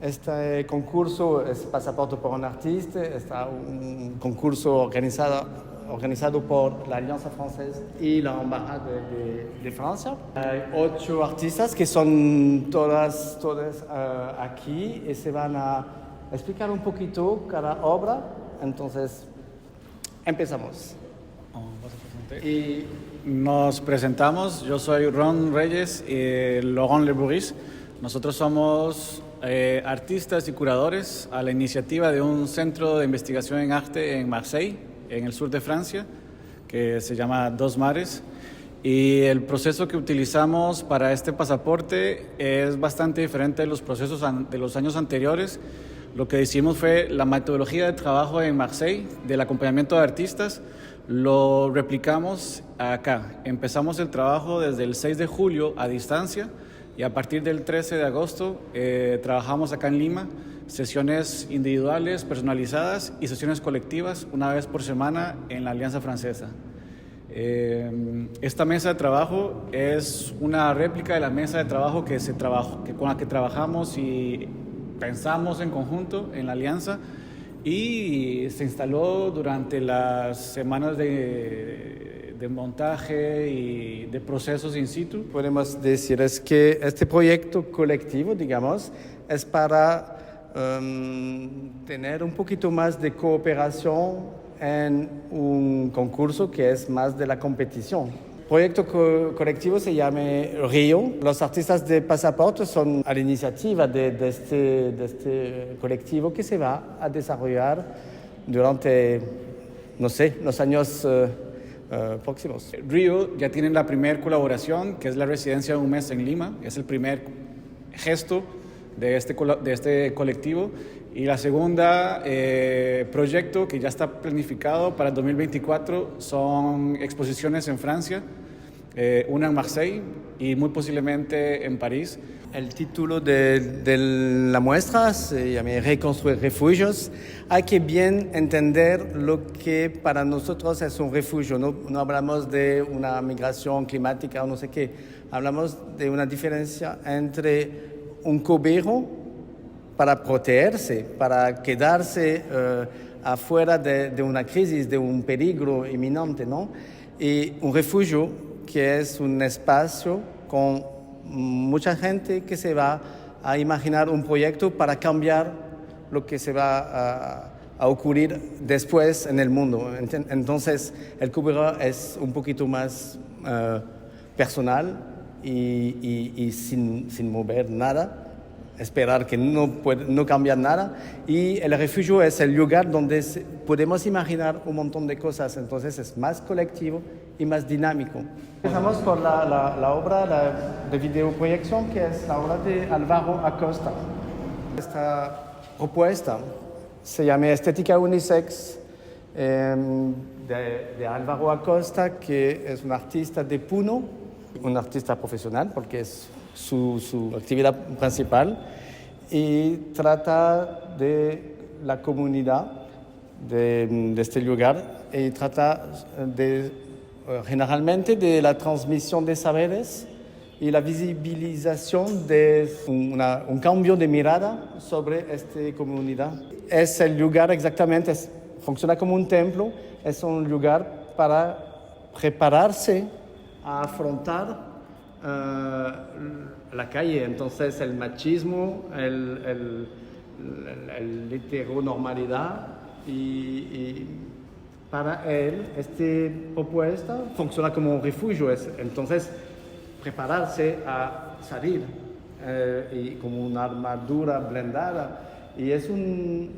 Este concurso es Pasaporte por un Artista, es un concurso organizado por la Alianza Francesa y la Embajada de Francia. Hay 8 artistas que son todas aquí y se van a explicar un poquito cada obra. Entonces, empezamos. Y nos presentamos, yo soy Ron Reyes y Laurent Lebouris. Nosotros somos artistas y curadores a la iniciativa de un centro de investigación en arte en Marseille, en el sur de Francia, que se llama Dos Mares. Y el proceso que utilizamos para este pasaporte es bastante diferente de los procesos de los años anteriores. Lo que hicimos fue la metodología de trabajo en Marseille, del acompañamiento de artistas, lo replicamos acá. Empezamos el trabajo desde el 6 de julio a distancia y a partir del 13 de agosto trabajamos acá en Lima, sesiones individuales, personalizadas y sesiones colectivas una vez por semana en la Alianza Francesa. Esta mesa de trabajo es una réplica de la mesa de trabajo con la que trabajamos y pensamos en conjunto en la Alianza, y se instaló durante las semanas de montaje y de procesos in situ. Podemos decir es que este proyecto colectivo, digamos, es para tener un poquito más de cooperación en un concurso que es más de la competición. Proyecto colectivo se llama Río. Los artistas de Pasaporte son a la iniciativa de este colectivo que se va a desarrollar durante, no sé, los años próximos. Río ya tiene la primera colaboración, que es la residencia de un mes en Lima. Es el primer gesto de este colectivo. Y la segunda proyecto que ya está planificado para el 2024 son exposiciones en Francia, una en Marseille y muy posiblemente en París. El título de la muestra se llama Reconstruir refugios. Hay que bien entender lo que para nosotros es un refugio. No hablamos de una migración climática o no sé qué. Hablamos de una diferencia entre un cobijo para protegerse, para quedarse afuera de una crisis, de un peligro inminente, ¿no? Y un refugio que es un espacio con mucha gente que se va a imaginar un proyecto para cambiar lo que se va a ocurrir después en el mundo. Entonces, el cobijo es un poquito más personal y sin mover nada. Esperar que no cambie nada, y el refugio es el lugar donde podemos imaginar un montón de cosas, entonces es más colectivo y más dinámico. Empezamos por la obra de videoproyección, que es la obra de Álvaro Acosta. Esta propuesta se llama Estética Unisex, de Álvaro Acosta, que es un artista de Puno, un artista profesional porque es su actividad principal, y trata de la comunidad de este lugar, y trata generalmente de la transmisión de saberes y la visibilización de un cambio de mirada sobre esta comunidad. Es el lugar exactamente, funciona como un templo, es un lugar para prepararse a afrontar la calle. Entonces el machismo, el heteronormalidad, y para él esta propuesta funciona como un refugio. Entonces prepararse a salir y como una armadura blindada, y es un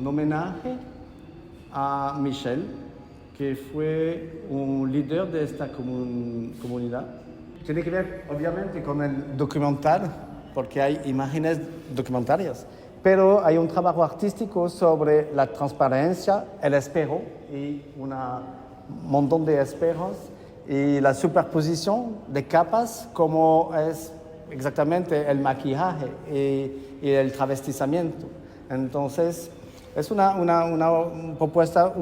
homenaje a Michel, que fue un líder de esta comunidad. Tiene que ver, obviamente, con el documental, porque hay imágenes documentarias, pero hay un trabajo artístico sobre la transparencia, el espejo y un montón de espejos, y la superposición de capas, como es exactamente el maquillaje y el travestizamiento. Entonces, es una propuesta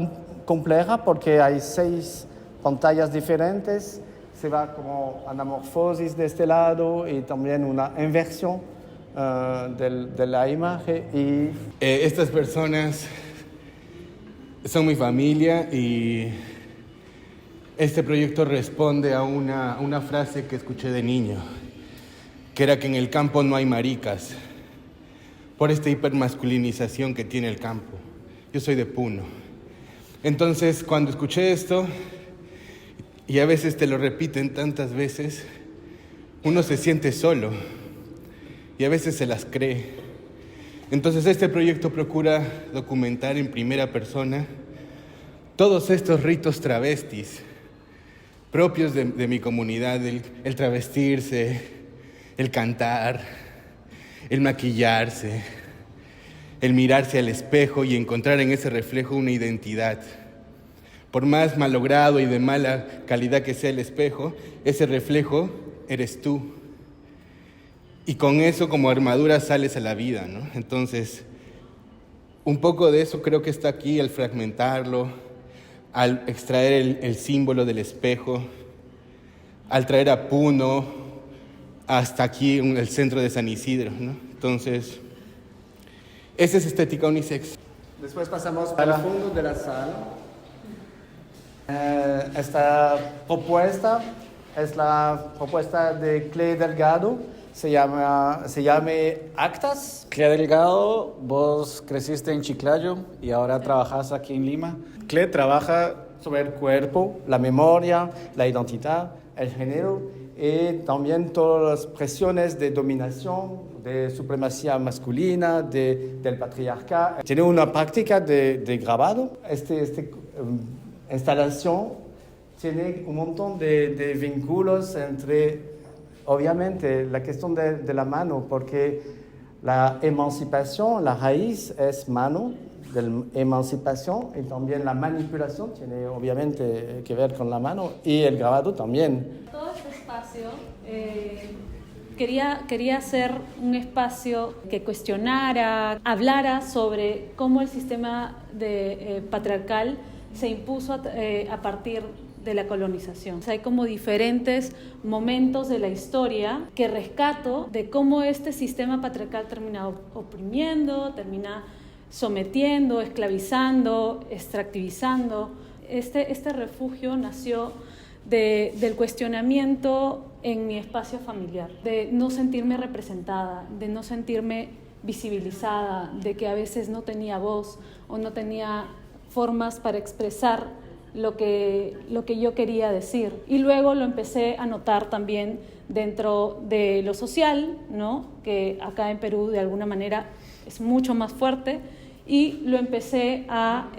compleja, porque hay 6 pantallas diferentes. Se va como anamorfosis de este lado y también una inversión de la imagen. Y estas personas son mi familia y este proyecto responde a una frase que escuché de niño, que era que en el campo no hay maricas, por esta hipermasculinización que tiene el campo. Yo soy de Puno. Entonces, cuando escuché esto, y a veces te lo repiten tantas veces, uno se siente solo y a veces se las cree. Entonces, este proyecto procura documentar en primera persona todos estos ritos travestis propios de mi comunidad, el travestirse, el cantar, el maquillarse, el mirarse al espejo y encontrar en ese reflejo una identidad. Por más malogrado y de mala calidad que sea el espejo, ese reflejo eres tú. Y con eso como armadura sales a la vida, ¿no? Entonces, un poco de eso creo que está aquí, al fragmentarlo, al extraer el símbolo del espejo, al traer a Puno hasta aquí, el centro de San Isidro, ¿no? Entonces, esa es estética unisex. Después pasamos al fondo de la sala. Esta propuesta es la propuesta de Cle Delgado, se llama Actas. Cle Delgado, vos creciste en Chiclayo y ahora trabajas aquí en Lima. Cle trabaja sobre el cuerpo, la memoria, la identidad, el género y también todas las presiones de dominación, de supremacía masculina, del patriarcado. Tiene una práctica de grabado. Esta instalación tiene un montón de vínculos entre, obviamente, la cuestión de la mano, porque la emancipación, la raíz es mano, de la emancipación, y también la manipulación tiene obviamente que ver con la mano y el grabado también. Todo este espacio quería hacer un espacio que cuestionara, hablara sobre cómo el sistema patriarcal se impuso a partir de la colonización. O sea, hay como diferentes momentos de la historia que rescato de cómo este sistema patriarcal termina oprimiendo, termina sometiendo, esclavizando, extractivizando. Este refugio nació del cuestionamiento en mi espacio familiar, de no sentirme representada, de no sentirme visibilizada, de que a veces no tenía voz o no tenía formas para expresar lo que yo quería decir. Y luego lo empecé a notar también dentro de lo social, ¿no? Que acá en Perú de alguna manera es mucho más fuerte, y lo empecé a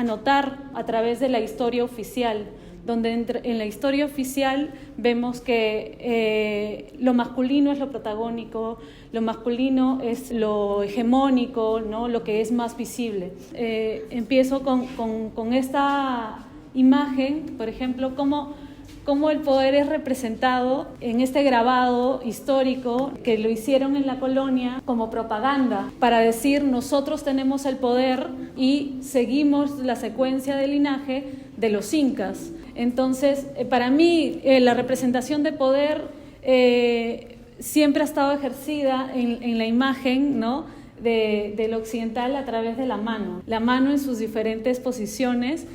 notar a través de la historia oficial, donde en la historia oficial vemos que lo masculino es lo protagónico, lo masculino es lo hegemónico, ¿no? Lo que es más visible. Empiezo con esta imagen, por ejemplo, cómo el poder es representado en este grabado histórico que lo hicieron en la colonia como propaganda para decir nosotros tenemos el poder y seguimos la secuencia de linaje de los incas. Entonces, para mí, la representación de poder siempre ha estado ejercida en la imagen, ¿no? Del occidental a través de la mano en sus diferentes posiciones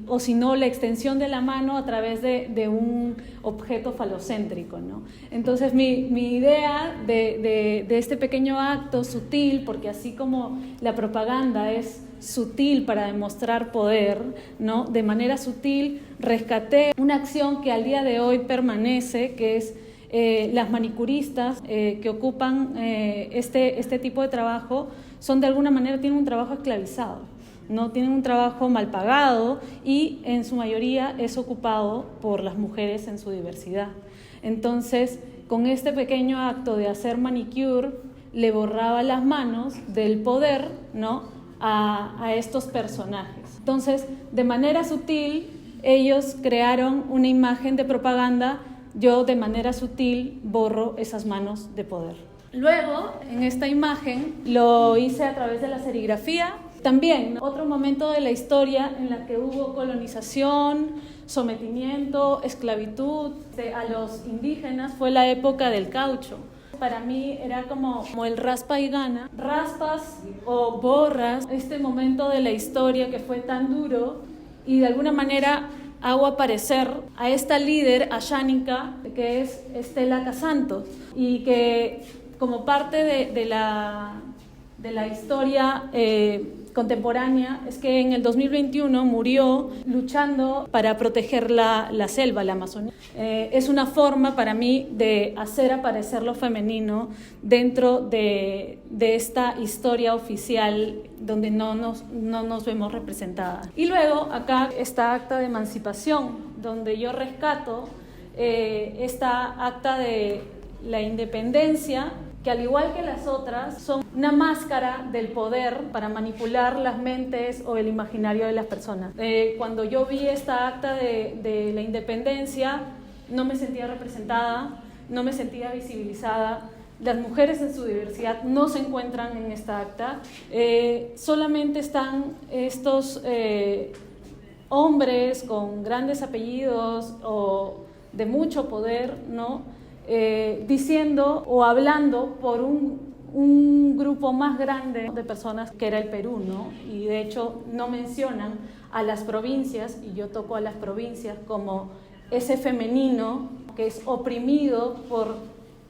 o si no, la extensión de la mano a través de un objeto falocéntrico, ¿no? Entonces mi idea de este pequeño acto sutil, porque así como la propaganda es sutil para demostrar poder, ¿no? De manera sutil rescaté una acción que al día de hoy permanece, que es las manicuristas que ocupan este tipo de trabajo son de alguna manera, tienen un trabajo esclavizado, no tienen un trabajo mal pagado y en su mayoría es ocupado por las mujeres en su diversidad. Entonces, con este pequeño acto de hacer manicure, le borraba las manos del poder, ¿no? a estos personajes. Entonces, de manera sutil, ellos crearon una imagen de propaganda. Yo de manera sutil borro esas manos de poder. Luego, en esta imagen, lo hice a través de la serigrafía También otro momento de la historia en la que hubo colonización, sometimiento, esclavitud a los indígenas fue la época del caucho. Para mí era como el raspa y gana, raspas o borras este momento de la historia que fue tan duro y de alguna manera hago aparecer a esta líder ayánica que es Estela Casantos y que como parte de la historia contemporánea es que en el 2021 murió luchando para proteger la selva, la Amazonía. Es una forma para mí de hacer aparecer lo femenino dentro de esta historia oficial donde no nos vemos representadas. Y luego acá está acta de emancipación, donde yo rescato esta acta de la independencia, que al igual que las otras son una máscara del poder para manipular las mentes o el imaginario de las personas. Cuando yo vi esta acta de la independencia no me sentía representada, no me sentía visibilizada. Las mujeres en su diversidad no se encuentran en esta acta, solamente están estos hombres con grandes apellidos o de mucho poder, ¿no? Diciendo o hablando por un grupo más grande de personas que era el Perú, ¿no? Y de hecho no mencionan a las provincias, y yo toco a las provincias como ese femenino que es oprimido por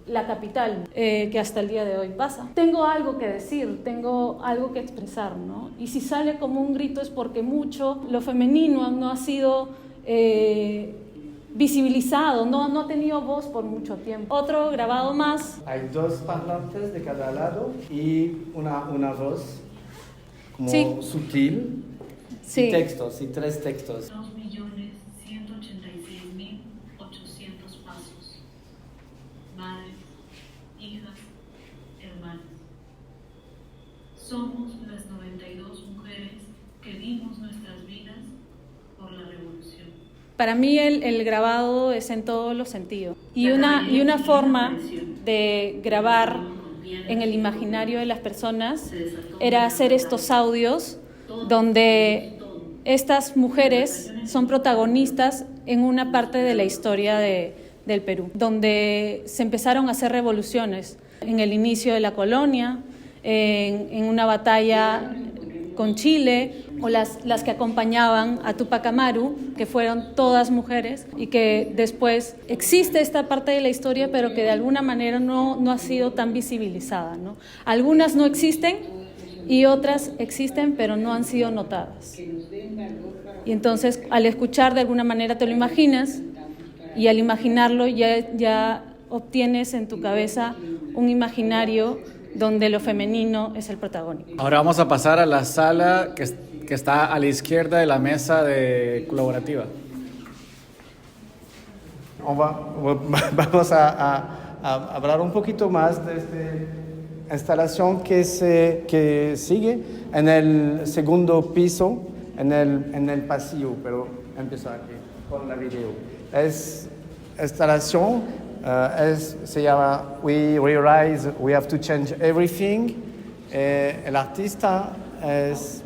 la capital, que hasta el día de hoy pasa. Tengo algo que decir, tengo algo que expresar, ¿no? Y si sale como un grito es porque mucho lo femenino no ha sido visibilizado, no ha tenido voz por mucho tiempo. Otro grabado más. Hay dos parlantes de cada lado y una voz como sí. sutil. Sí. Y textos, y 3 textos. 2.186.800 pasos. Madres, hijas, hermanas. Somos las 92 mujeres que dimos nuestras vidas por la revolución. Para mí el grabado es en todos los sentidos. Y una forma de grabar en el imaginario de las personas era hacer estos audios donde estas mujeres son protagonistas en una parte de la historia del Perú, donde se empezaron a hacer revoluciones en el inicio de la colonia, en una batalla con Chile, o las que acompañaban a Tupac Amaru, que fueron todas mujeres, y que después existe esta parte de la historia, pero que de alguna manera no ha sido tan visibilizada, ¿no? Algunas no existen y otras existen, pero no han sido notadas. Y entonces, al escuchar, de alguna manera te lo imaginas, y al imaginarlo ya obtienes en tu cabeza un imaginario donde lo femenino es el protagónico. Ahora vamos a pasar a la sala que está a la izquierda de la mesa colaborativa. Vamos a hablar un poquito más de esta instalación que sigue en el segundo piso, en el pasillo, pero empiezo aquí con la video. Es instalación. Se llama We Realize We Have to Change Everything. El artista es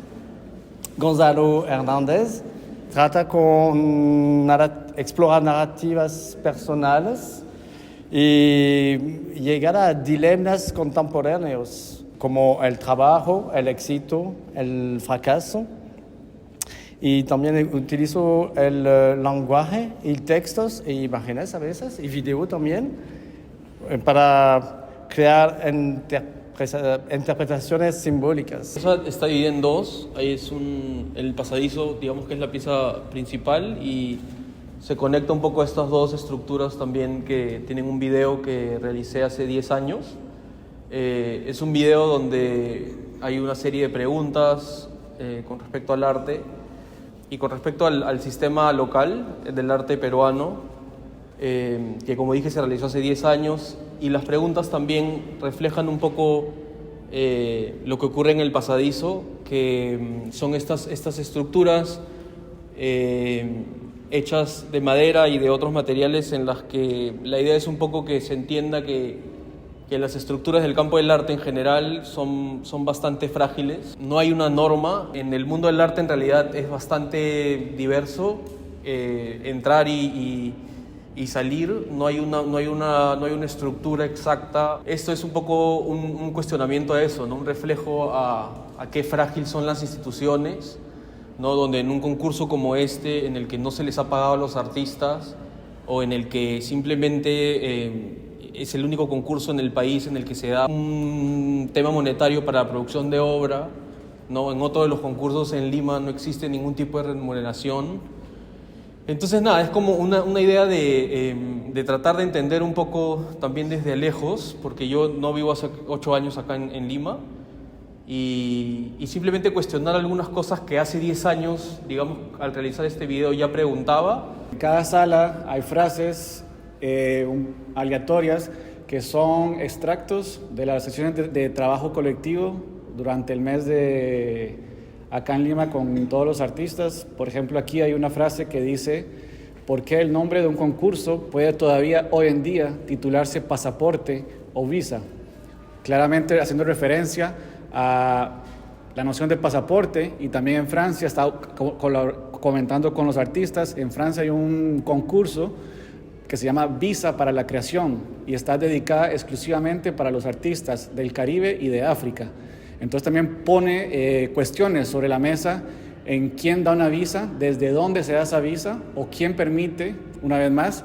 Gonzalo Hernández. Trata con explorar narrativas personales y llegar a dilemas contemporáneos como el trabajo, el éxito, el fracaso. Y también utilizo el lenguaje y textos e imágenes a veces, y video también, para crear interpretaciones simbólicas. Está dividida en dos. Ahí es el pasadizo, digamos que es la pieza principal, y se conecta un poco a estas dos estructuras también que tienen un video que realicé hace 10 años. Es un video donde hay una serie de preguntas con respecto al arte y con respecto al sistema local del arte peruano, que como dije se realizó hace 10 años, y las preguntas también reflejan un poco lo que ocurre en el pasadizo, que son estas estructuras hechas de madera y de otros materiales, en las que la idea es un poco que se entienda que que las estructuras del campo del arte en general son bastante frágiles. No hay una norma. En el mundo del arte en realidad es bastante diverso. Entrar y salir, no hay una estructura exacta. Esto es un poco un cuestionamiento a eso, ¿no? Un reflejo a qué frágil son las instituciones, ¿no? Donde en un concurso como este, en el que no se les ha pagado a los artistas, o en el que simplemente es el único concurso en el país en el que se da un tema monetario para la producción de obra, ¿no? En otro de los concursos en Lima no existe ningún tipo de remuneración. Entonces nada, es como una idea de tratar de entender un poco también desde lejos, porque yo no vivo hace 8 años acá en Lima, y simplemente cuestionar algunas cosas que hace 10 años, digamos, al realizar este video ya preguntaba. En cada sala hay frases aleatorias que son extractos de las sesiones de trabajo colectivo durante el mes de acá en Lima con todos los artistas. Por ejemplo, aquí hay una frase que dice: ¿por qué el nombre de un concurso puede todavía hoy en día titularse pasaporte o visa? Claramente haciendo referencia a la noción de pasaporte. Y también en Francia, he estado comentando con los artistas, en Francia hay un concurso que se llama Visa para la Creación y está dedicada exclusivamente para los artistas del Caribe y de África. Entonces también pone cuestiones sobre la mesa en quién da una visa, desde dónde se da esa visa, o quién permite, una vez más,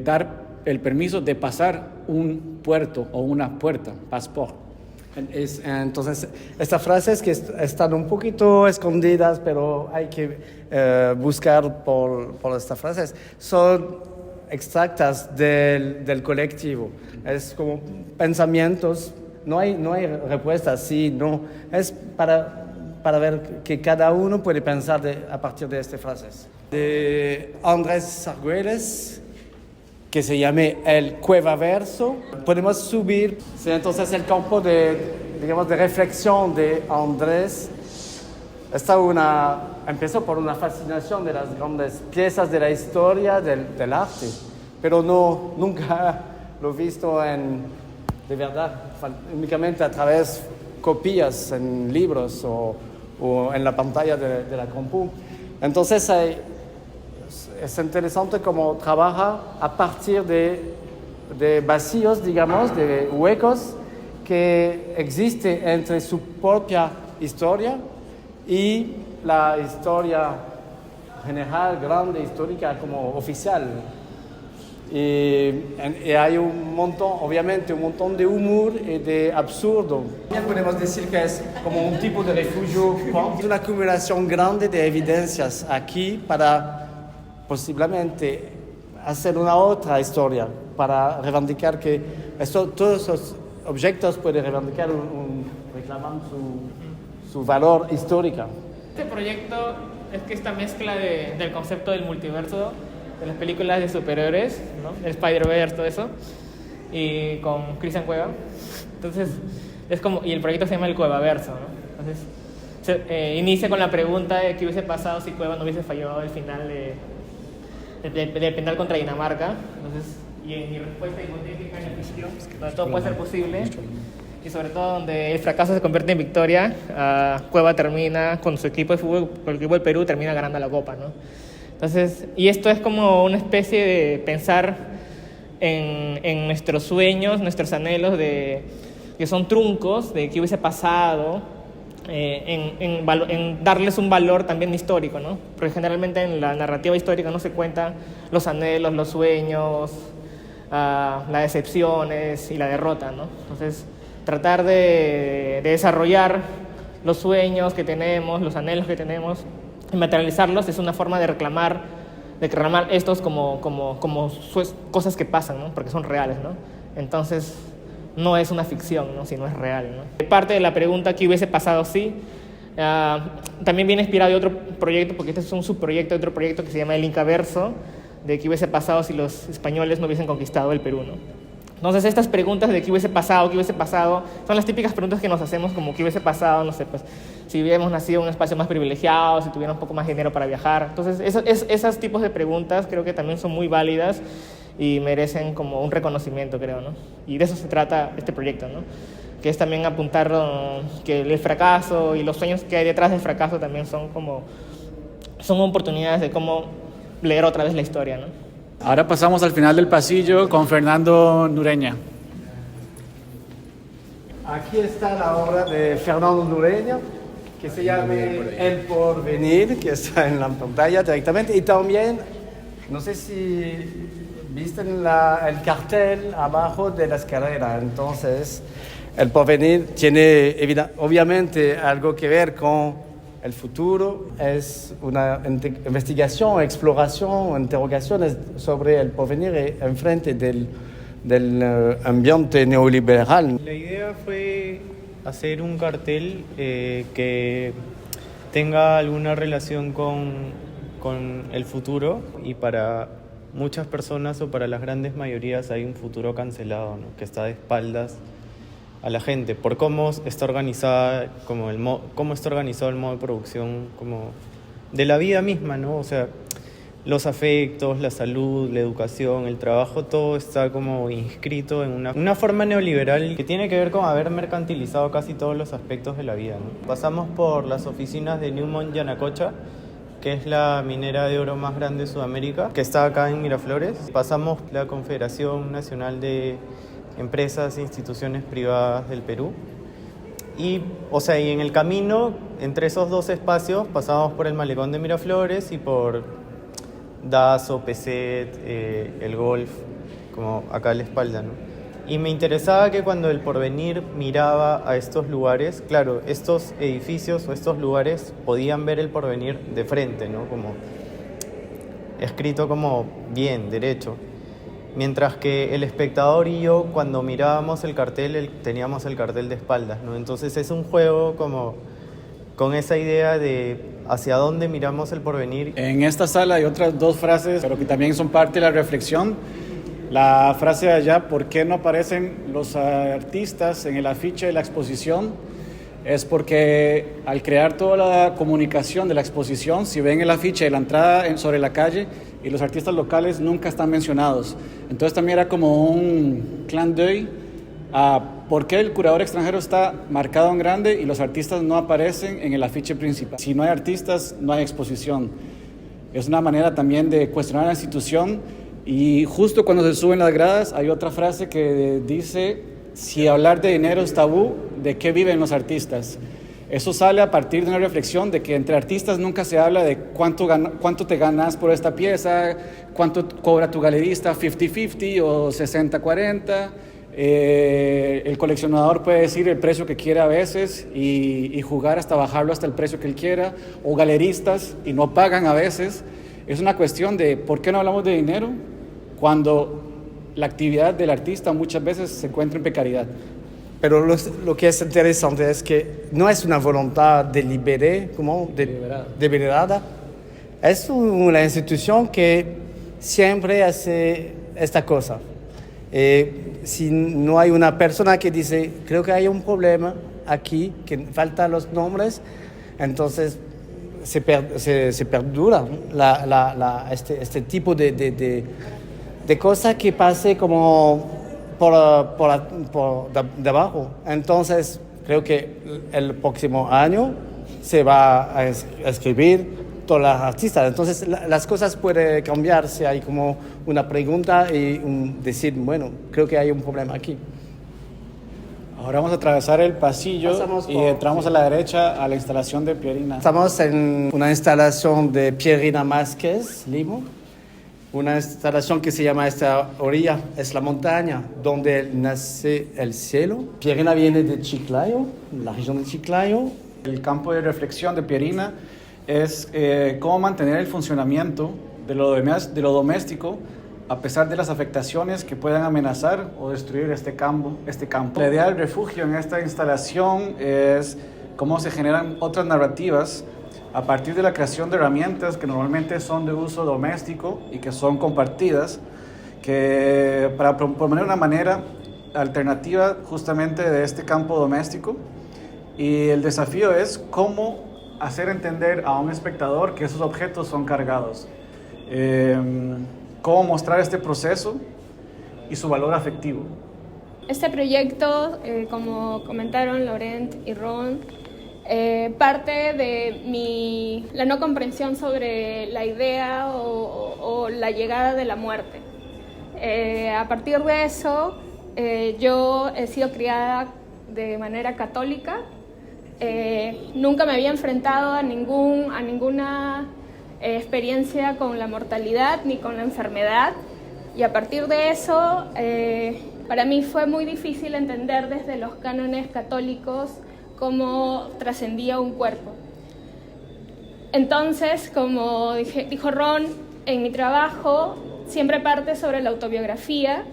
dar el permiso de pasar un puerto o una puerta, passeport. Entonces, estas frases que están un poquito escondidas, pero hay que buscar por estas frases, son extractas del colectivo. Es como pensamientos, no hay respuestas, sí, no. Es para ver que cada uno puede pensar a partir de estas frases. De Andrés Argüelles, que se llama el Cuevaverso. Podemos subir, sí, entonces el campo de reflexión de Andrés empezó por una fascinación de las grandes piezas de la historia del arte, pero nunca lo he visto de verdad, únicamente a través de copias en libros o en la pantalla de la compu. Entonces es interesante cómo trabaja a partir de vacíos, digamos, de huecos que existen entre su propia historia y la historia general, grande, histórica, como oficial. Y hay obviamente un montón de humor y de absurdo. Podemos decir que es como un tipo de refugio, una acumulación grande de evidencias aquí para posiblemente hacer una otra historia, para reivindicar que todos esos objetos pueden reivindicar reclaman su valor histórico. Este proyecto es que esta mezcla del concepto del multiverso, de las películas de superhéroes, ¿no? El Spider-Verse, todo eso, y con Cristian Cueva. Entonces, y el proyecto se llama el Cuevaverso, ¿no? Entonces, inicia con la pregunta de qué hubiese pasado si Cueva no hubiese fallado el final del penal contra Dinamarca. Entonces, y en mi respuesta hipotética en el ficción, donde todo puede ser posible, y sobre todo donde el fracaso se convierte en victoria, Cueva termina con su equipo de fútbol, con el equipo del Perú, termina ganando la Copa, ¿no? Entonces, y esto es como una especie de pensar en nuestros sueños, nuestros anhelos, que son truncos, de qué hubiese pasado, en darles un valor también histórico, ¿no? Porque generalmente en la narrativa histórica no se cuentan los anhelos, los sueños, las decepciones y la derrota, ¿no? Entonces, tratar de desarrollar los sueños que tenemos, los anhelos que tenemos, y materializarlos es una forma de reclamar estos como cosas que pasan, ¿no? Porque son reales, ¿no? Entonces, no es una ficción, ¿no? Sino es real, ¿no? Parte de la pregunta ¿qué hubiese pasado si? También viene inspirado de otro proyecto, porque este es un subproyecto de otro proyecto que se llama el Incaverso, de qué hubiese pasado si los españoles no hubiesen conquistado el Perú, ¿no? Entonces estas preguntas de qué hubiese pasado, son las típicas preguntas que nos hacemos, como qué hubiese pasado, no sé, pues si hubiéramos nacido en un espacio más privilegiado, si tuviéramos un poco más de dinero para viajar. Entonces esos tipos de preguntas creo que también son muy válidas y merecen como un reconocimiento, creo, ¿no? Y de eso se trata este proyecto, ¿no? Que es también apuntar que el fracaso y los sueños que hay detrás del fracaso también son oportunidades de cómo leer otra vez la historia, ¿no? Ahora pasamos al final del pasillo con Fernando Nureña. Aquí está la obra de Fernando Nureña, que se llama El Porvenir, que está en la pantalla directamente. Y también, no sé si viste el cartel abajo de la escalera. Entonces, El Porvenir tiene obviamente algo que ver con el futuro. Es una investigación, exploración, interrogaciones sobre el porvenir enfrente del ambiente neoliberal. La idea fue hacer un cartel que tenga alguna relación con el futuro, y para muchas personas o para las grandes mayorías hay un futuro cancelado, ¿no? Que está de espaldas a la gente por cómo está organizada, cómo está organizado el modo de producción como de la vida misma, ¿no? O sea, los afectos, la salud, la educación, el trabajo, todo está como inscrito en una forma neoliberal que tiene que ver con haber mercantilizado casi todos los aspectos de la vida, ¿no? Pasamos por las oficinas de Newmont Yanacocha, que es la minera de oro más grande de Sudamérica, que está acá en Miraflores. Pasamos la Confederación Nacional de Empresas e Instituciones Privadas del Perú. Y en el camino, entre esos dos espacios, pasamos por el Malecón de Miraflores y por Dazo, Peset, el Golf, como acá a la espalda, ¿no? Y me interesaba que cuando el Porvenir miraba a estos lugares, claro, estos edificios o estos lugares podían ver el Porvenir de frente, ¿no? Como escrito como bien, derecho. Mientras que el espectador y yo, cuando mirábamos el cartel, teníamos el cartel de espaldas, ¿no? Entonces es un juego como con esa idea de hacia dónde miramos el porvenir. En esta sala hay otras dos frases, pero que también son parte de la reflexión. La frase de allá, ¿por qué no aparecen los artistas en el afiche de la exposición? Es porque al crear toda la comunicación de la exposición, si ven el afiche de la entrada sobre la calle y los artistas locales nunca están mencionados. Entonces también era como un clin d'œil a por qué el curador extranjero está marcado en grande y los artistas no aparecen en el afiche principal. Si no hay artistas, no hay exposición. Es una manera también de cuestionar la institución, y justo cuando se suben las gradas hay otra frase que dice: si hablar de dinero es tabú, ¿de qué viven los artistas? Eso sale a partir de una reflexión de que entre artistas nunca se habla de cuánto te ganas por esta pieza, cuánto cobra tu galerista, 50-50 o 60-40. El coleccionador puede decir el precio que quiera a veces y jugar hasta bajarlo hasta el precio que él quiera, o galeristas y no pagan a veces. Es una cuestión de por qué no hablamos de dinero cuando la actividad del artista muchas veces se encuentra en precariedad. Pero lo que es interesante es que no es una voluntad deliberada. Es una institución que siempre hace esta cosa. Si no hay una persona que dice, creo que hay un problema aquí, que faltan los nombres, entonces se perdura este tipo de cosa que pase como por debajo. Entonces creo que el próximo año se va a escribir todas las artistas. Entonces las cosas pueden cambiar si hay como una pregunta y decir, bueno, creo que hay un problema aquí. Ahora vamos a atravesar el pasillo y entramos a la derecha a la instalación de Pierina. Estamos en una instalación de Pierina Másquez, Limo. Una instalación que se llama esta orilla, es la montaña donde nace el cielo. Pierina viene de Chiclayo, la región de Chiclayo. El campo de reflexión de Pierina es cómo mantener el funcionamiento de lo doméstico a pesar de las afectaciones que puedan amenazar o destruir este campo. La idea del refugio en esta instalación es cómo se generan otras narrativas a partir de la creación de herramientas que normalmente son de uso doméstico y que son compartidas, que para proponer una manera alternativa justamente de este campo doméstico. Y el desafío es cómo hacer entender a un espectador que esos objetos son cargados. cómo mostrar este proceso y su valor afectivo. Este proyecto, como comentaron Laurent y Ron, parte de la no comprensión sobre la idea o la llegada de la muerte. A partir de eso, yo he sido criada de manera católica. Nunca me había enfrentado a ninguna experiencia con la mortalidad ni con la enfermedad, y a partir de eso para mí fue muy difícil entender desde los cánones católicos cómo trascendía un cuerpo. Entonces, como dijo Ron, en mi trabajo siempre parte sobre la autobiografía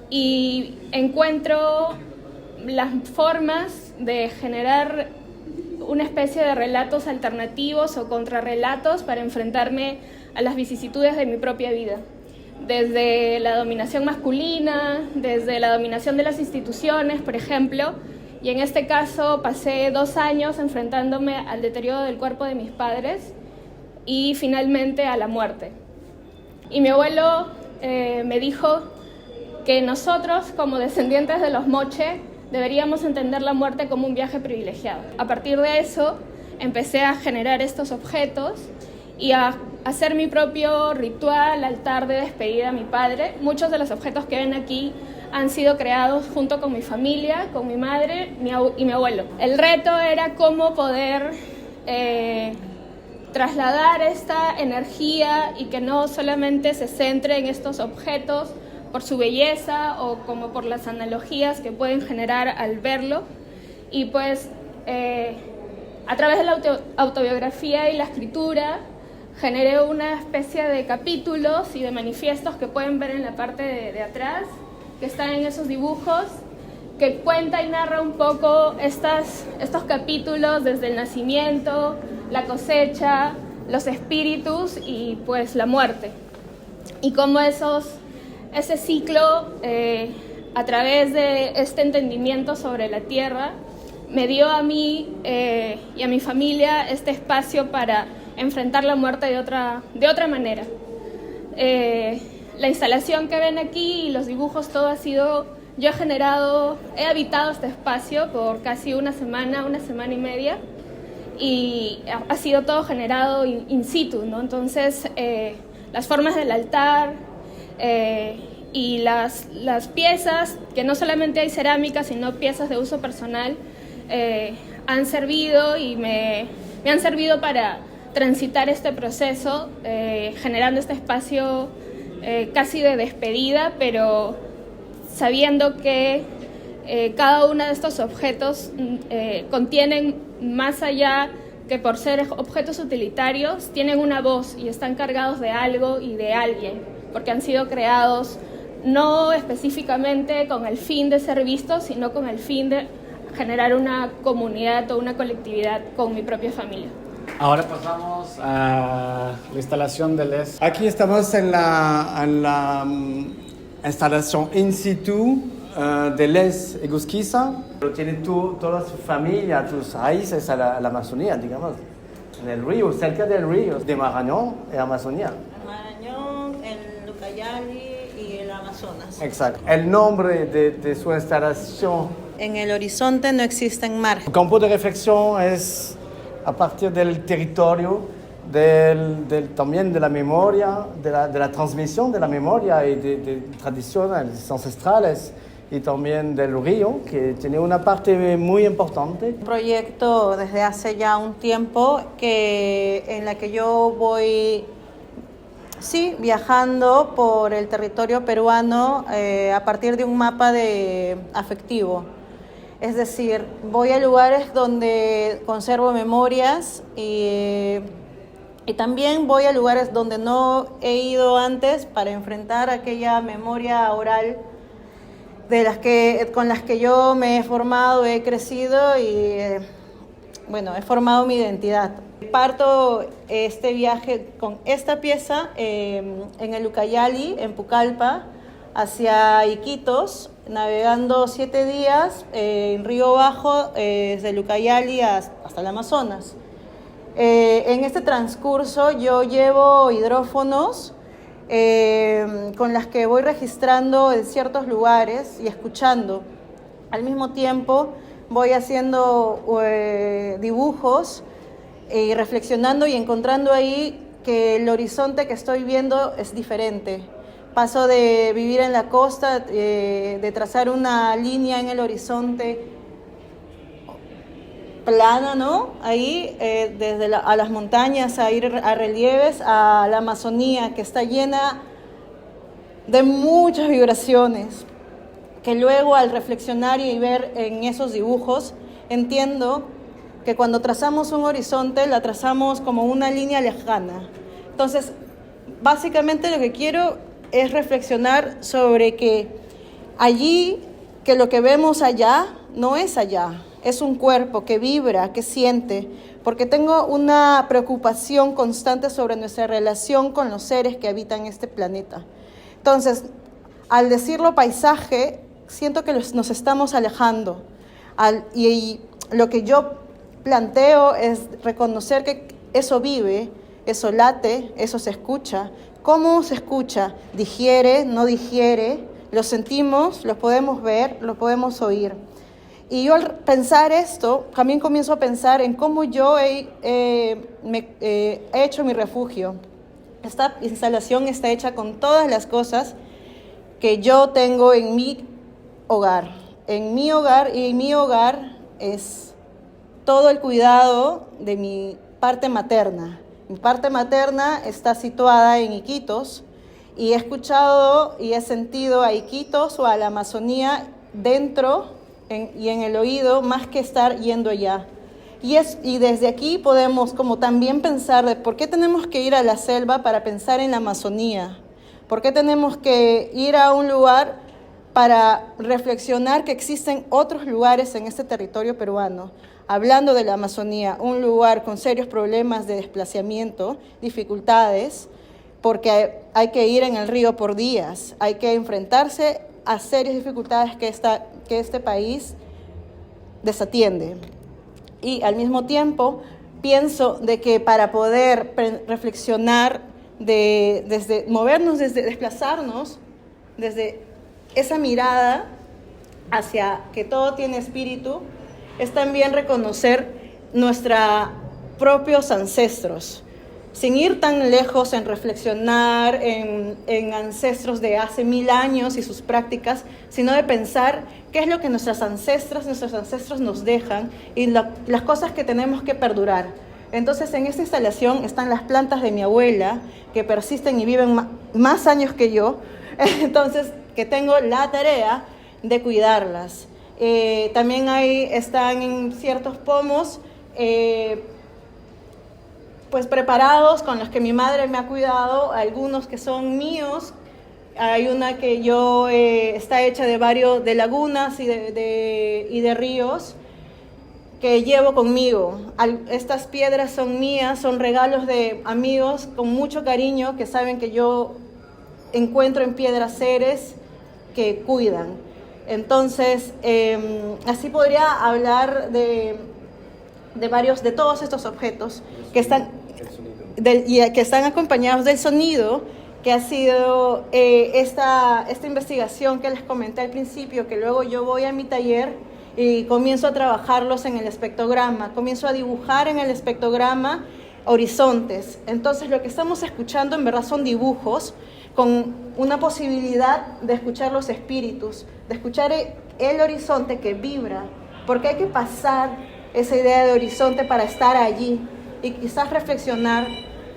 y encuentro las formas de generar una especie de relatos alternativos o contrarrelatos para enfrentarme a las vicisitudes de mi propia vida. Desde la dominación masculina, desde la dominación de las instituciones, por ejemplo, y en este caso pasé 2 años enfrentándome al deterioro del cuerpo de mis padres y finalmente a la muerte. Y mi abuelo me dijo que nosotros, como descendientes de los Moche, deberíamos entender la muerte como un viaje privilegiado. A partir de eso, empecé a generar estos objetos y a hacer mi propio ritual, altar de despedida a mi padre. Muchos de los objetos que ven aquí han sido creados junto con mi familia, con mi madre y mi abuelo. El reto era cómo poder trasladar esta energía y que no solamente se centre en estos objetos por su belleza o como por las analogías que pueden generar al verlo. Y pues a través de la autobiografía y la escritura generé una especie de capítulos y de manifiestos que pueden ver en la parte de atrás, que están en esos dibujos, que cuenta y narra un poco estos capítulos desde el nacimiento, la cosecha, los espíritus y pues la muerte. Y cómo ese ciclo, a través de este entendimiento sobre la tierra, me dio a mí y a mi familia este espacio para enfrentar la muerte de otra manera. La instalación que ven aquí y los dibujos, todo ha sido, he habitado este espacio por casi una semana y media, y ha sido todo generado in situ, ¿no? Entonces, las formas del altar y las piezas, que no solamente hay cerámica, sino piezas de uso personal, han servido y me han servido para transitar este proceso, generando este espacio casi de despedida, pero sabiendo que cada uno de estos objetos contienen, más allá que por ser objetos utilitarios, tienen una voz y están cargados de algo y de alguien, porque han sido creados no específicamente con el fin de ser vistos, sino con el fin de generar una comunidad o una colectividad con mi propia familia. Ahora pasamos a la instalación de Les. Aquí estamos en la instalación in situ de Les Egusquiza. Tiene toda su familia, sus raíces a la Amazonía, digamos, en el río, cerca del río, de Marañón y Amazonía. Marañón, el Ucayali y el Amazonas. Exacto. El nombre de su instalación. En el horizonte no existen mar. El campo de reflexión es a partir del territorio, también de la memoria, de la transmisión de la memoria y de tradiciones ancestrales, y también del río, que tiene una parte muy importante. Un proyecto desde hace ya un tiempo en la que yo voy viajando por el territorio peruano a partir de un mapa afectivo. Es decir, voy a lugares donde conservo memorias y también voy a lugares donde no he ido antes para enfrentar aquella memoria oral con las que yo me he formado, he crecido y he formado mi identidad. Parto este viaje con esta pieza en el Ucayali, en Pucallpa, hacia Iquitos, navegando 7 días en Río Bajo, desde el Ucayali hasta el Amazonas. En este transcurso yo llevo hidrófonos con las que voy registrando en ciertos lugares y escuchando. Al mismo tiempo voy haciendo dibujos y reflexionando y encontrando ahí que el horizonte que estoy viendo es diferente. Paso de vivir en la costa, de trazar una línea en el horizonte plana, ¿no? Ahí, desde a las montañas, a ir a relieves, a la Amazonía, que está llena de muchas vibraciones, que luego al reflexionar y ver en esos dibujos, entiendo que cuando trazamos un horizonte, la trazamos como una línea lejana. Entonces, básicamente lo que quiero es reflexionar sobre que allí, que lo que vemos allá, no es allá. Es un cuerpo que vibra, que siente, porque tengo una preocupación constante sobre nuestra relación con los seres que habitan este planeta. Entonces, al decirlo paisaje, siento que nos estamos alejando. Y lo que yo planteo es reconocer que eso vive, eso late, eso se escucha. ¿Cómo se escucha? ¿Digiere? ¿No digiere? Lo sentimos, lo podemos ver, lo podemos oír. Y yo al pensar esto, también comienzo a pensar en cómo yo he hecho mi refugio. Esta instalación está hecha con todas las cosas que yo tengo en mi hogar. En mi hogar, y mi hogar es todo el cuidado de mi parte materna. Mi parte materna está situada en Iquitos y he escuchado y he sentido a Iquitos o a la Amazonía dentro y en el oído, más que estar yendo allá. Y desde aquí podemos como también pensar de por qué tenemos que ir a la selva para pensar en la Amazonía. ¿Por qué tenemos que ir a un lugar para reflexionar que existen otros lugares en este territorio peruano? Hablando de la Amazonía, un lugar con serios problemas de desplazamiento, dificultades, porque hay que ir en el río por días, hay que enfrentarse a serias dificultades que este país desatiende. Y al mismo tiempo pienso de que para poder reflexionar, desde movernos, desde desplazarnos, desde esa mirada hacia que todo tiene espíritu, es también reconocer nuestros propios ancestros, sin ir tan lejos en reflexionar en ancestros de hace 1000 años y sus prácticas, sino de pensar qué es lo que nuestros ancestros nos dejan y las cosas que tenemos que perdurar. Entonces, en esta instalación están las plantas de mi abuela, que persisten y viven más años que yo, entonces que tengo la tarea de cuidarlas. También están en ciertos pomos, pues preparados, con los que mi madre me ha cuidado, algunos que son míos. Hay una que está hecha de lagunas y de ríos que llevo conmigo. Estas piedras son mías, son regalos de amigos con mucho cariño, que saben que yo encuentro en piedras seres que cuidan. Entonces, así podría hablar de todos estos objetos que están acompañados del sonido, que ha sido esta investigación que les comenté al principio, que luego yo voy a mi taller y comienzo a trabajarlos en el espectrograma, comienzo a dibujar en el espectrograma horizontes. Entonces, lo que estamos escuchando en verdad son dibujos con una posibilidad de escuchar los espíritus, de escuchar el horizonte que vibra, porque hay que pasar esa idea de horizonte para estar allí y quizás reflexionar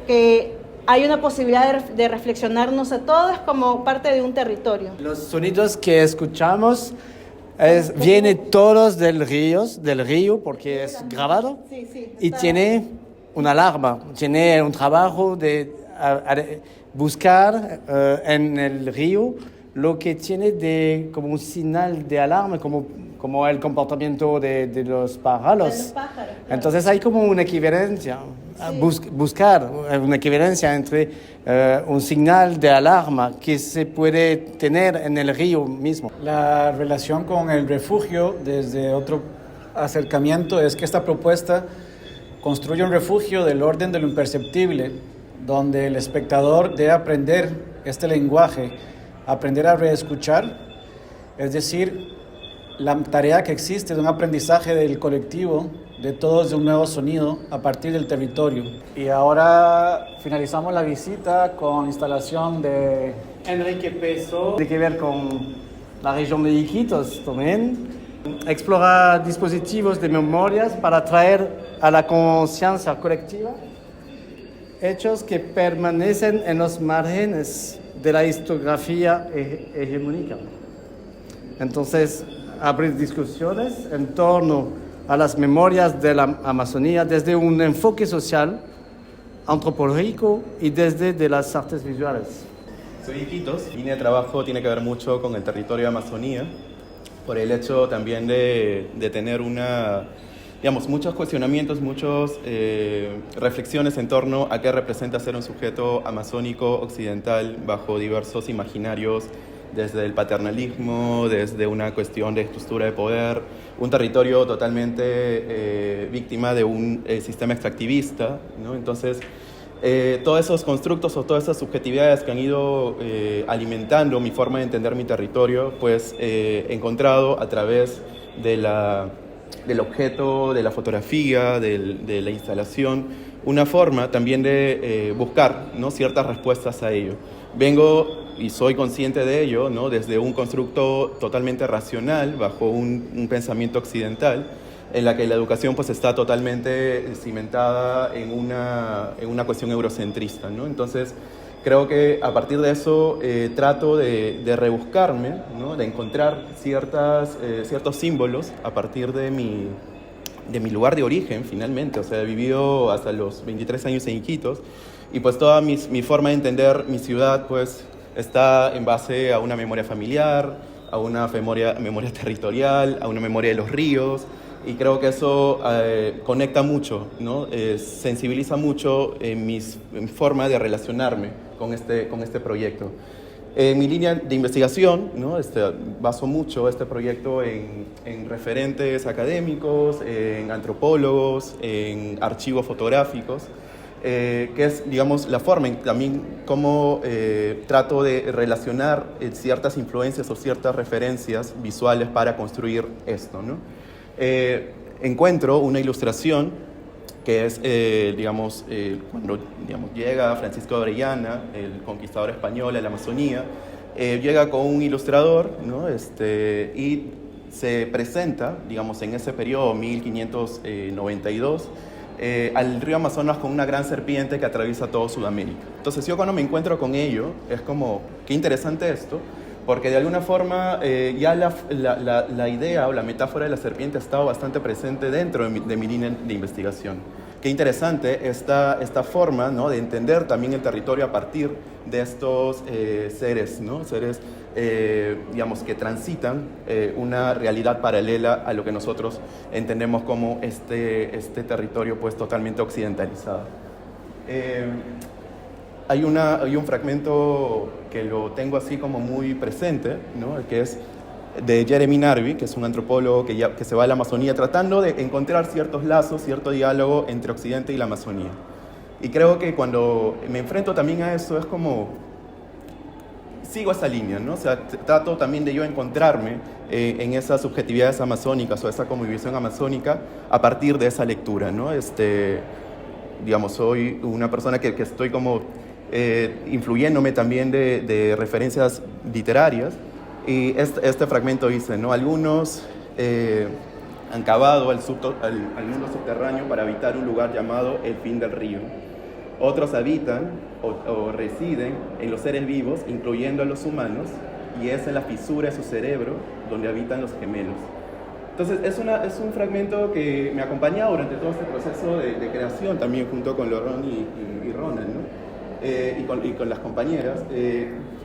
que hay una posibilidad de reflexionarnos a todos como parte de un territorio. Los sonidos que escuchamos vienen todos del río porque es grabado, y tiene una alarma, tiene un trabajo de buscar en el río lo que tiene como un señal de alarma, como el comportamiento de los pájaros. Claro. Entonces hay como una equivalencia, buscar una equivalencia entre un señal de alarma que se puede tener en el río mismo. La relación con el refugio, desde otro acercamiento, es que esta propuesta construye un refugio del orden de lo imperceptible, donde el espectador debe aprender este lenguaje, aprender a reescuchar, es decir, la tarea que existe de un aprendizaje del colectivo, de todos de un nuevo sonido a partir del territorio. Y ahora finalizamos la visita con instalación de Enrique Peso, tiene que ver con la región de Iquitos también. Explora dispositivos de memorias para traer a la conciencia colectiva hechos que permanecen en los márgenes de la historiografía hegemónica. Entonces, abrir discusiones en torno a las memorias de la Amazonía desde un enfoque social, antropológico y desde de las artes visuales. Soy de Iquitos. Mi línea de trabajo tiene que ver mucho con el territorio de Amazonía, por el hecho también de tener muchos cuestionamientos, muchas reflexiones en torno a qué representa ser un sujeto amazónico occidental bajo diversos imaginarios, desde el paternalismo, desde una cuestión de estructura de poder, un territorio totalmente víctima de un sistema extractivista, ¿no? Entonces, todos esos constructos o todas esas subjetividades que han ido alimentando mi forma de entender mi territorio, pues he encontrado a través del objeto, de la fotografía, de la instalación, una forma también de buscar, ¿no?, ciertas respuestas a ello. Vengo y soy consciente de ello, ¿no?, desde un constructo totalmente racional, bajo un pensamiento occidental, en la que la educación pues está totalmente cimentada en una cuestión eurocentrista, ¿no? Entonces, creo que a partir de eso trato de rebuscarme, ¿no?, de encontrar ciertos símbolos a partir de mi lugar de origen, finalmente. O sea, he vivido hasta los 23 años en Iquitos y pues toda mi forma de entender mi ciudad pues está en base a una memoria familiar, a una memoria territorial, a una memoria de los ríos. Y creo que eso conecta mucho, ¿no? Sensibiliza mucho mi forma de relacionarme con este proyecto. En mi línea de investigación, ¿no?, baso mucho este proyecto en referentes académicos, en antropólogos, en archivos fotográficos, que es, digamos, la forma en también cómo trato de relacionar ciertas influencias o ciertas referencias visuales para construir esto, ¿no? Encuentro una ilustración que es, cuando llega Francisco de Orellana, el conquistador español a la Amazonía, llega con un ilustrador, ¿no?, y se presenta, digamos, en ese periodo, 1592, al río Amazonas con una gran serpiente que atraviesa todo Sudamérica. Entonces, yo cuando me encuentro con ello, es como, qué interesante esto, porque de alguna forma ya la idea o la metáfora de la serpiente ha estado bastante presente dentro de mi línea de investigación. Qué interesante esta forma, ¿no?, de entender también el territorio a partir de estos seres, ¿no?, seres que transitan una realidad paralela a lo que nosotros entendemos como este territorio pues totalmente occidentalizado. Hay un fragmento que lo tengo así como muy presente, ¿no?, que es de Jeremy Narby, que es un antropólogo que se va a la Amazonía tratando de encontrar ciertos lazos, cierto diálogo entre Occidente y la Amazonía. Y creo que cuando me enfrento también a eso es como, sigo esa línea, ¿no? O sea, trato también de yo encontrarme en esas subjetividades amazónicas o esa convivencia amazónica a partir de esa lectura, ¿no? Soy una persona que estoy como influyéndome también de referencias literarias, y este fragmento dice, ¿no?, algunos han cavado al mundo subterráneo para habitar un lugar llamado el fin del río. Otros habitan o residen en los seres vivos, incluyendo a los humanos, y es en la fisura de su cerebro donde habitan los gemelos. Entonces, es un fragmento que me ha acompañado durante todo este proceso de creación, también junto con Loron y Ronald, ¿no? Y con las compañeras.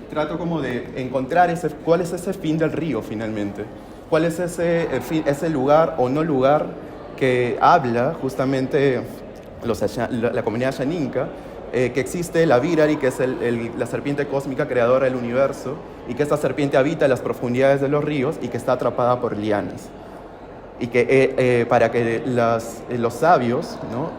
Trato como de encontrar cuál es ese fin del río finalmente, cuál es ese lugar o no lugar que habla justamente la comunidad Xaninka, que existe la Virari, que es la serpiente cósmica creadora del universo, y que esta serpiente habita en las profundidades de los ríos y que está atrapada por lianas. Y que para que los sabios, ¿no?,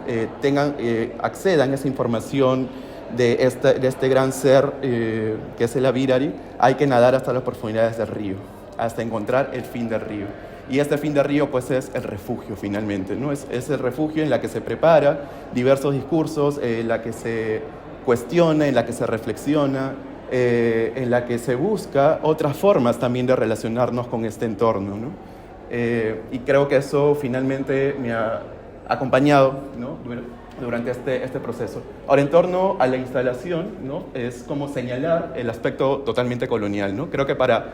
accedan a esa información de este gran ser que es el Abirari, hay que nadar hasta las profundidades del río, hasta encontrar el fin del río. Y este fin del río pues es el refugio finalmente, ¿no? Es el refugio en la que se prepara diversos discursos, en la que se cuestiona, en la que se reflexiona, en la que se busca otras formas también de relacionarnos con este entorno, ¿no? Y creo que eso finalmente me ha acompañado, ¿no? Durante este proceso. Ahora, en torno a la instalación, ¿no? Es como señalar el aspecto totalmente colonial, ¿no? Creo que para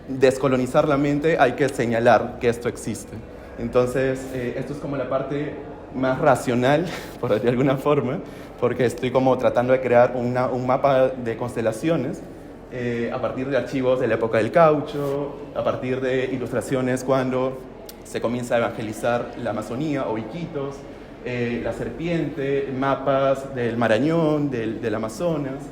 descolonizar la mente hay que señalar que esto existe. Entonces, esto es como la parte más racional, por de alguna forma, porque estoy como tratando de crear un mapa de constelaciones a partir de archivos de la época del caucho, a partir de ilustraciones cuando se comienza a evangelizar la Amazonía o Iquitos, la serpiente, mapas del Marañón, del Amazonas,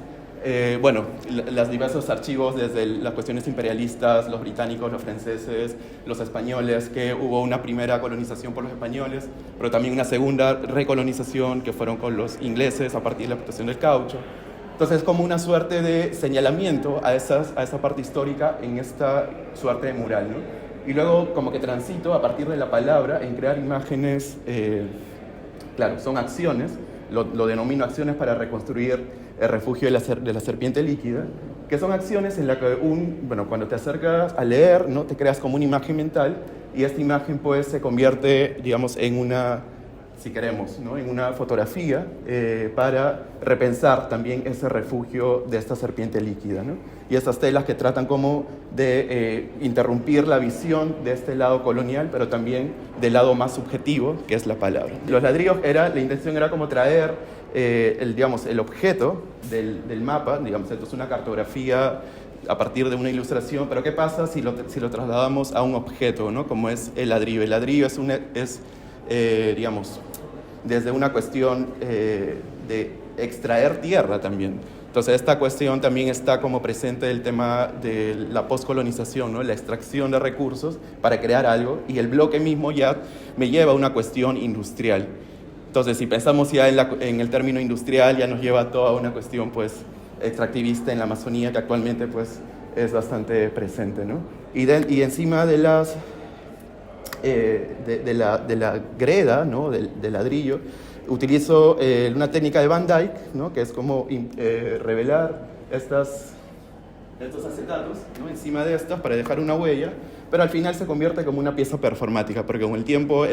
bueno, los diversos archivos desde las cuestiones imperialistas, los británicos, los franceses, los españoles, que hubo una primera colonización por los españoles, pero también una segunda recolonización que fueron con los ingleses a partir de la explotación del caucho. Entonces es como una suerte de señalamiento a esa parte histórica en esta suerte de mural, ¿no? Y luego como que transito a partir de la palabra en crear imágenes, claro, son acciones, lo denomino acciones para reconstruir el refugio de la serpiente líquida, que son acciones en las que cuando te acercas a leer, ¿no? Te creas como una imagen mental y esta imagen pues se convierte, digamos, en una, si queremos, ¿no? En una fotografía para repensar también ese refugio de esta serpiente líquida, ¿no? Y estas telas que tratan como de interrumpir la visión de este lado colonial, pero también del lado más subjetivo, que es la palabra. Los ladrillos, la intención era como traer el objeto del mapa, digamos, esto es una cartografía a partir de una ilustración, pero ¿qué pasa si lo trasladamos a un objeto, ¿no? Como es el ladrillo? El ladrillo es digamos, desde una cuestión de extraer tierra también. Entonces esta cuestión también está como presente el tema de la poscolonización, ¿no? La extracción de recursos para crear algo, y el bloque mismo ya me lleva a una cuestión industrial. Entonces si pensamos ya en el término industrial, ya nos lleva a toda una cuestión pues extractivista en la Amazonía que actualmente pues es bastante presente, ¿no? Y encima de las de la greda, ¿no? del ladrillo, utilizo una técnica de Van Dyck, ¿no? Que es como revelar estos acetatos, ¿no? Encima de estas para dejar una huella, pero al final se convierte como una pieza performática, porque con el tiempo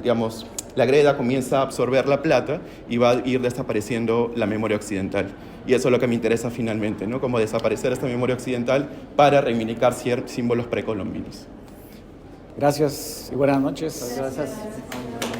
digamos, la greda comienza a absorber la plata y va a ir desapareciendo la memoria occidental. Y eso es lo que me interesa finalmente, ¿no? Como desaparecer esta memoria occidental para reivindicar símbolos precolombinos. Gracias y buenas noches. Gracias.